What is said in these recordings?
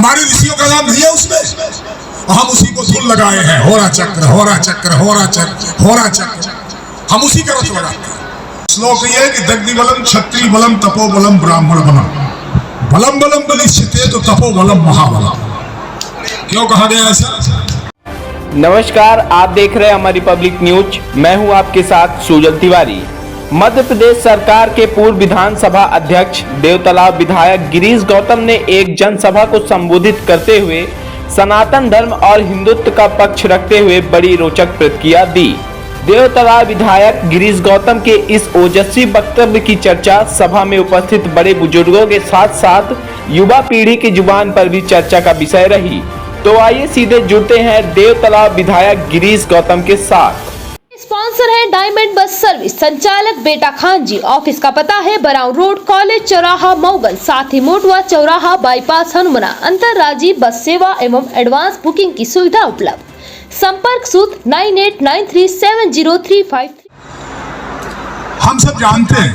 हमारे ऋषियों का नाम नहीं है उसमें, हम उसी को धुन लगाए हैं। होरा चक्र होरा चक्र होरा चक्र होरा चक्र, हम उसी का रथ लगाते हैं। श्लोक ये है कि दग्धि बलम क्षत्रिय बलम तपो बलम ब्राह्मण बलम बलम बलम बलिष्ठते तो तपो बलम महाबलम। क्यों कहा गया ऐसा? नमस्कार, आप देख रहे हैं हमारी पब्लिक न्यूज। मैं हूं आपके साथ सुजल तिवारी। मध्य प्रदेश सरकार के पूर्व विधानसभा अध्यक्ष देवतालाब विधायक गिरीश गौतम ने एक जनसभा को संबोधित करते हुए सनातन धर्म और हिंदुत्व का पक्ष रखते हुए बड़ी रोचक प्रतिक्रिया दी। देवतालाब विधायक गिरीश गौतम के इस ओजस्वी वक्तव्य की चर्चा सभा में उपस्थित बड़े बुजुर्गों के साथ साथ युवा पीढ़ी की जुबान पर भी चर्चा का विषय रही। तो आइए सीधे जुड़ते हैं देवतालाब विधायक गिरीश गौतम के साथ। स्पॉन्सर है डायमंड बस सर्विस, संचालक बेटा खान जी। ऑफिस का पता है बराउन रोड, कॉलेज चौराहा, मऊगल, साथ ही मोटवा चौराहा, बाईपास हनुमना। अंतरराज्यीय बस सेवा एवं एडवांस बुकिंग की सुविधा उपलब्ध। संपर्क सूत्र 98937035। हम सब जानते हैं,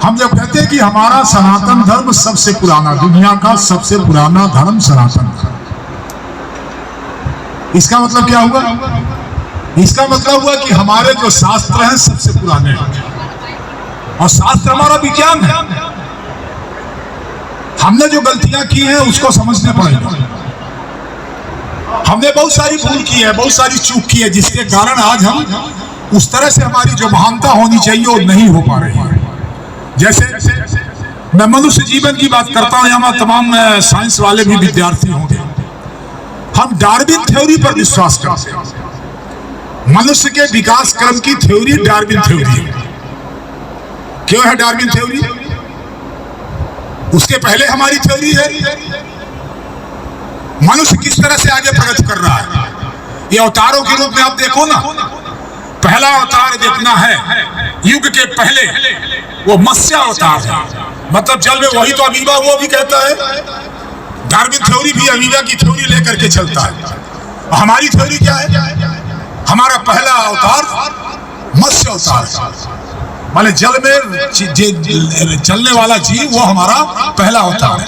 हम जब कहते हैं कि हमारा सनातन धर्म सबसे पुराना, दुनिया का सबसे पुराना धर्म सनातन धर्म, इसका मतलब क्या हुआ? इसका मतलब हुआ कि हमारे जो शास्त्र हैं सबसे पुराने हैं और शास्त्र हमारा विज्ञान है। हमने जो गलतियां की हैं उसको समझने पड़ेगा। हमने बहुत सारी भूल की है, बहुत सारी चूक की है, जिसके कारण आज हम उस तरह से हमारी जो महानता होनी चाहिए वो नहीं हो पा रही है। जैसे मैं मनुष्य जीवन की बात करता हूं, यहाँ तमाम साइंस वाले भी विद्यार्थी होंगे। हम डार्विन थ्योरी पर विश्वास करते हैं। मनुष्य के विकास क्रम की थ्योरी डार्विन थ्योरी है। क्यों है डार्विन थ्योरी? उसके पहले हमारी थ्योरी है। मनुष्य किस तरह से आगे प्रगति कर रहा है, ये अवतारों के रूप में आप देखो ना। पहला अवतार जितना है युग के पहले वो मत्स्य अवतार है, मतलब जल में, वही तो अमीबा वो भी कहता है। डार्विन थ्योरी भी अमीबा की थ्योरी लेकर के चलता है। हमारी थ्योरी क्या है? हमारा पहला अवतार मत्स्य अवतार है, माने जल में चलने वाला जीव, वो हमारा पहला अवतार है।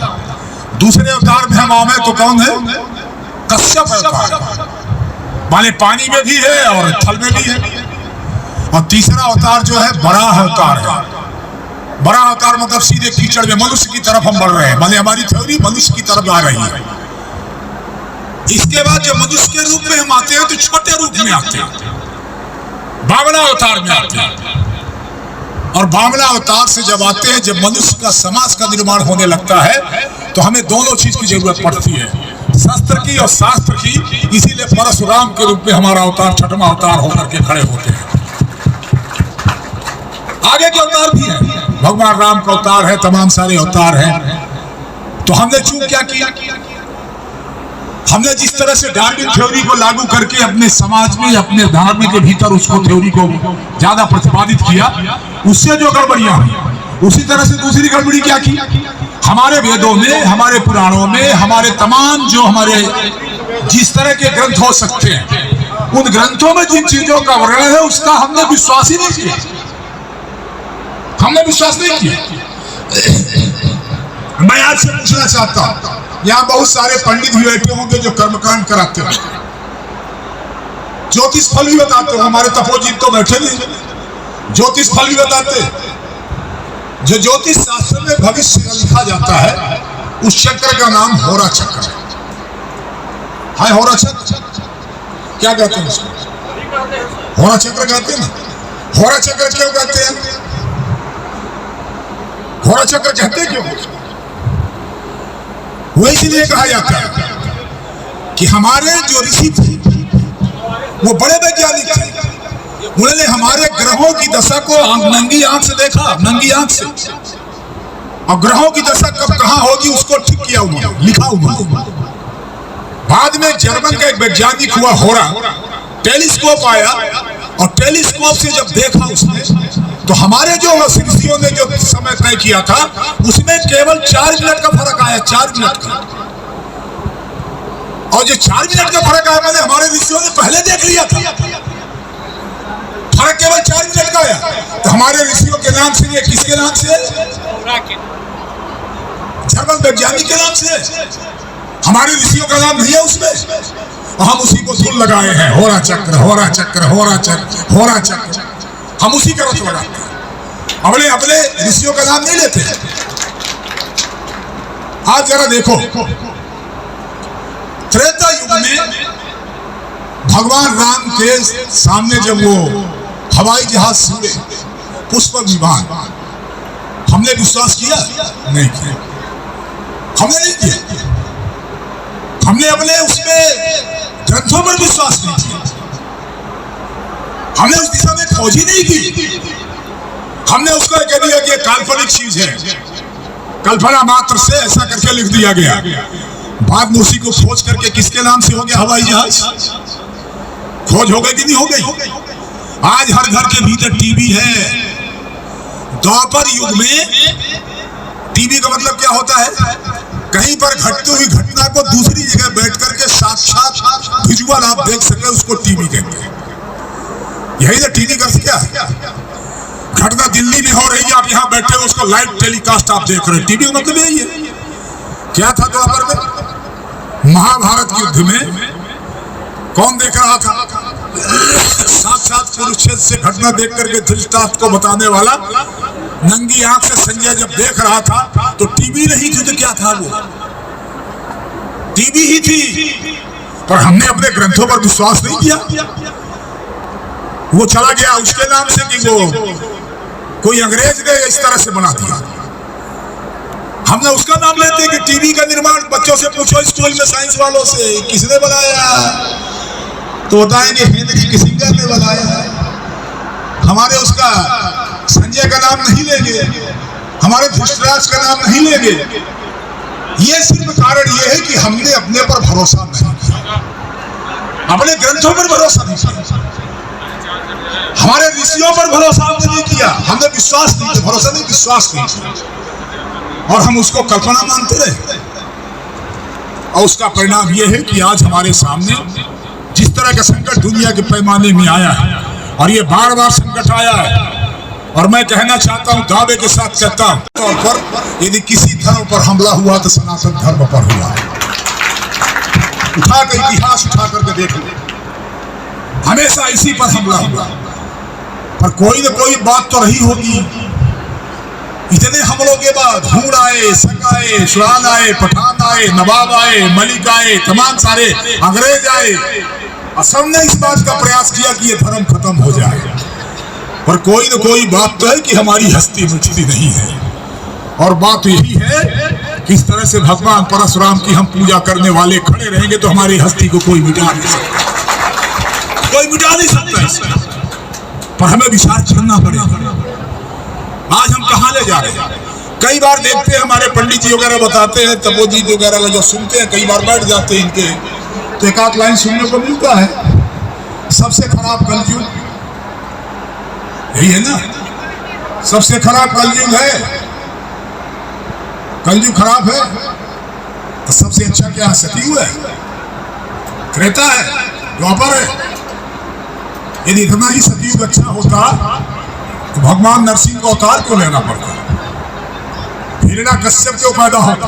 दूसरे अवतार में हम आए तो कौन है? कश्यप अवतार, माने पानी में भी है और थल में भी है। और तीसरा अवतार जो है बराह अवतार है। बराह अवतार मतलब सीधे कीचड़ में मनुष्य की तरफ हम बढ़ रहे हैं, माने हमारी थ्योरी मनुष्य की तरफ आ रही है। इसके बाद जब मनुष्य के रूप में हम आते हैं तो छोटे रूप में आते हैं, बामना अवतार में आते हैं। और बामना अवतार से जब आते हैं, जब मनुष्य का समाज का निर्माण होने लगता है, तो हमें दोनों चीज की जरूरत पड़ती है, शस्त्र की और शास्त्र की। इसीलिए परशुराम के रूप में हमारा अवतार छठवां अवतार होकर के खड़े होते हैं। आगे के अवतार भी हैं, भगवान राम का अवतार है, तमाम सारे अवतार हैं। तो हमने चूक क्या किया? हमने जिस तरह से डार्विन थ्योरी को लागू करके अपने समाज में, अपने धर्म के भीतर उसको थ्योरी को ज्यादा प्रतिपादित किया, उससे जो गड़बड़ियां हुई, उसी तरह से दूसरी गड़बड़ी क्या की? हमारे वेदों में, हमारे पुराणों में, हमारे तमाम जो हमारे जिस तरह के ग्रंथ हो सकते हैं, उन ग्रंथों में जिन चीजों का वर्णन है उसका हमने विश्वास ही नहीं किया। हमने विश्वास नहीं किया। मैं आपसे पूछना चाहता हूं, यहाँ बहुत सारे पंडित भी बैठे होंगे जो कर्मकांड कराते हैं, ज्योतिष फल भी बताते हो। हमारे तपोजीत तो बैठे नहीं, ज्योतिष फल भी बताते। जो ज्योतिष शास्त्र में भविष्य लिखा जाता है, उस चक्र का नाम होरा चक्र है। होरा चक्र क्या कहते हैं उसको? होरा चक्र कहते हैं ना। होरा चक्र क्यों कहते हैं? होरा चक्र कहते क्यों? वो इसलिए कहा जाता है कि हमारे जो ऋषि थे वो बड़े वैज्ञानिक थे। उन्होंने हमारे ग्रहों की दशा को नंगी आंख से देखा, नंगी आंख से, और ग्रहों की दशा कब कहां होगी उसको ठीक किया हुआ, लिखा हुआ। बाद में जर्मन का एक वैज्ञानिक हुआ होरा, टेलीस्कोप आया और टेलीस्कोप से जब देखा उसने, तो हमारे जो ऋषियों ने जो समय तय किया था उसमें केवल 4 मिनट का फर्क आया, 4 मिनट का। और जो 4 मिनट का फर्क आया, मैंने हमारे ऋषियों ने पहले देख लिया था, फर्क केवल 4 मिनट का आया। तो हमारे ऋषियों के नाम से, किसके नाम से? जर्मन वैज्ञानिक के नाम से, हमारे ऋषियों का नाम नहीं है उसमें, और हम उसी को धुन लगाए हैं, होरा चक्र होरा चक्र होरा चक्र होरा चक्र, हम उसी का रथ लगाते हैं, अपने अपने ऋषियों का नाम नहीं लेते। आज जरा देखो, त्रेता युग में भगवान राम के सामने जब वो हवाई जहाज छूटे, पुष्पक विमान, हमने विश्वास किया? नहीं किया, हमने नहीं किया। हमने अपने उसमें ग्रंथों पर विश्वास नहीं किया, हमने उस दिशा में खोज ही नहीं की, हमने उसको कह दिया कि काल्पनिक चीज है, कल्पना मात्र से ऐसा करके लिख दिया गया। बाद में उसी को खोज करके किसके नाम से हो गया हवाई जहाज? खोज हो गई कि नहीं हो गई? आज हर घर के भीतर टीवी है। द्वापर युग में टीवी का मतलब क्या होता है? कहीं पर घटती हुई घटना को दूसरी जगह बैठ करके साक्षात विजुअल आप देख सके, उसको टीवी कहते हैं। यही तो टीवी कर क्या है? घटना दिल्ली में हो रही है, आप यहाँ बैठे हो, उसको लाइव टेलीकास्ट आप देख रहे हैं, टीवी का मतलब यही है। क्या था द्वापर में? महाभारत युद्ध में कौन देख रहा था? साक्षात कुरुक्षेत्र से घटना देख करके धृतराष्ट्र को बताने वाला नंगी आंख से संजय जब देख रहा था तो टीवी नहीं थी तो क्या था? वो टीवी ही थी, पर हमने अपने ग्रंथों पर विश्वास नहीं किया। वो चला गया उसके नाम से कि वो कोई अंग्रेज ने इस तरह से बना दिया, हमने उसका नाम लेते कि टीवी का निर्माण। बच्चों से पूछो स्कूल में साइंस वालों से, किसने बनाया? तो बताएंगे हेनरी किसिंगर ने बनाया है। हमारे उसका संजय का नाम नहीं लेंगे, हमारे धृतराष्ट्र का नाम नहीं लेंगे। ये सिर्फ कारण ये है कि हमने अपने पर भरोसा नहीं किया, अपने ग्रंथों पर भरोसा नहीं किया, हमारे ऋषियों पर भरोसा हमने नहीं किया, हमने विश्वास नहीं किया, भरोसा नहीं विश्वास नहीं किया, और हम उसको कल्पना मानते रहे। और उसका परिणाम यह है कि आज हमारे सामने जिस तरह का संकट दुनिया के पैमाने में आया है, और ये बार बार संकट आया है, और मैं कहना चाहता हूं, दावे के साथ कहता हूं, तौर पर यदि किसी धर्म पर हमला हुआ तो सनातन धर्म पर हुआ है। उठा कर इतिहास उठा करके देख लो, हमेशा इसी पर हमला हुआ, पर कोई न कोई बात तो रही होगी। इतने हमलों के बाद हूर आए, संग आए, सुरान आए, पठान आए, नवाब आए, मलिक आए, तमाम सारे अंग्रेज आए, और सबने इस बात का प्रयास किया कि ये धर्म खत्म हो जाए, पर कोई न कोई बात तो है कि हमारी हस्ती मिटती नहीं है। और बात यही है कि इस तरह से भगवान परशुराम की हम पूजा करने वाले खड़े रहेंगे तो हमारी हस्ती को कोई मिटा नहीं सकता, कोई मिटा नहीं सकता इसको, पर हमें विचार करना पड़ेगा। आज हम कहाँ ले जा रहे हैं? कई बार देखते हैं हमारे पंडित जी वगैरह बताते हैं, तपोजी वगैरह जो सुनते हैं, कई बार बैठ जाते हैं इनके, तो एक आध लाइन सुनने को मिलता है, सबसे खराब कलयुग यही है ना, सबसे खराब कलयुग है, कलयुग खराब है, तो सबसे अच्छा क्या है? सतयुग है, त्रेता है, द्वापर है। यदि इतना ही सतयुग अच्छा होता तो भगवान नरसिंह को अवतार क्यों लेना पड़ता? हिरण्यकश्यप क्यों पैदा होता?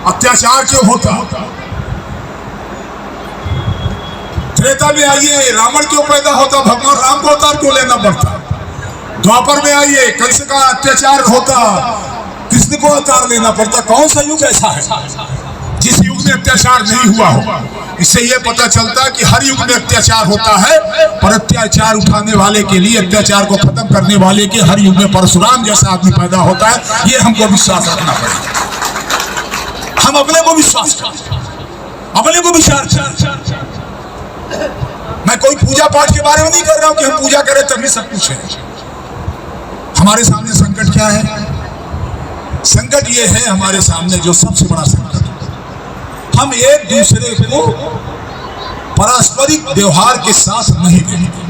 अत्याचार क्यों होता? त्रेता में आइए, रावण क्यों पैदा होता? भगवान राम को अवतार क्यों लेना पड़ता? द्वापर में आइए, कंस का अत्याचार होता, कृष्ण को अवतार लेना पड़ता। कौन सा युग ऐसा है जिस युग में अत्याचार नहीं हुआ हो? इससे यह पता चलता है कि हर युग में अत्याचार होता है, पर अत्याचार उठाने वाले के लिए, अत्याचार को खत्म करने वाले के हर युग में परशुराम जैसा आदमी पैदा होता है। ये हमको विश्वास रखना पड़ेगा, हम अपने को विश्वास करें, अपने को विचार करें। मैं कोई पूजा पाठ के बारे में नहीं कर रहा हूं कि हम पूजा करें तभी सब कुछ है। हमारे सामने संकट क्या है? संकट ये है हमारे सामने, जो सबसे बड़ा संकट, हम एक दूसरे को पारस्परिक व्यवहार के साथ नहीं देते,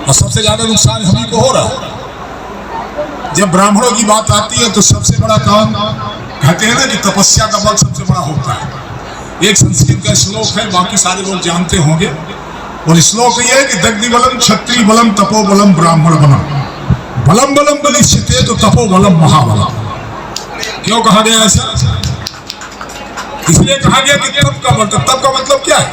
और सबसे ज्यादा नुकसान हम ही को हो रहा है। जब ब्राह्मणों की बात आती है तो सबसे बड़ा काम कहते हैं ना कि तपस्या का बल सबसे बड़ा होता है। एक संस्कृत का श्लोक है, बाकी सारे लोग जानते होंगे, और श्लोक ये है कि दग्धि बलम क्षत्रिय बलम तपो बलम ब्राह्मण बलम। बलम बलम बलिष्ठते तो तपो बलम महाबलम। क्यों कहा गया ऐसा? इसलिए कहा गया कि तप का मतलब क्या है?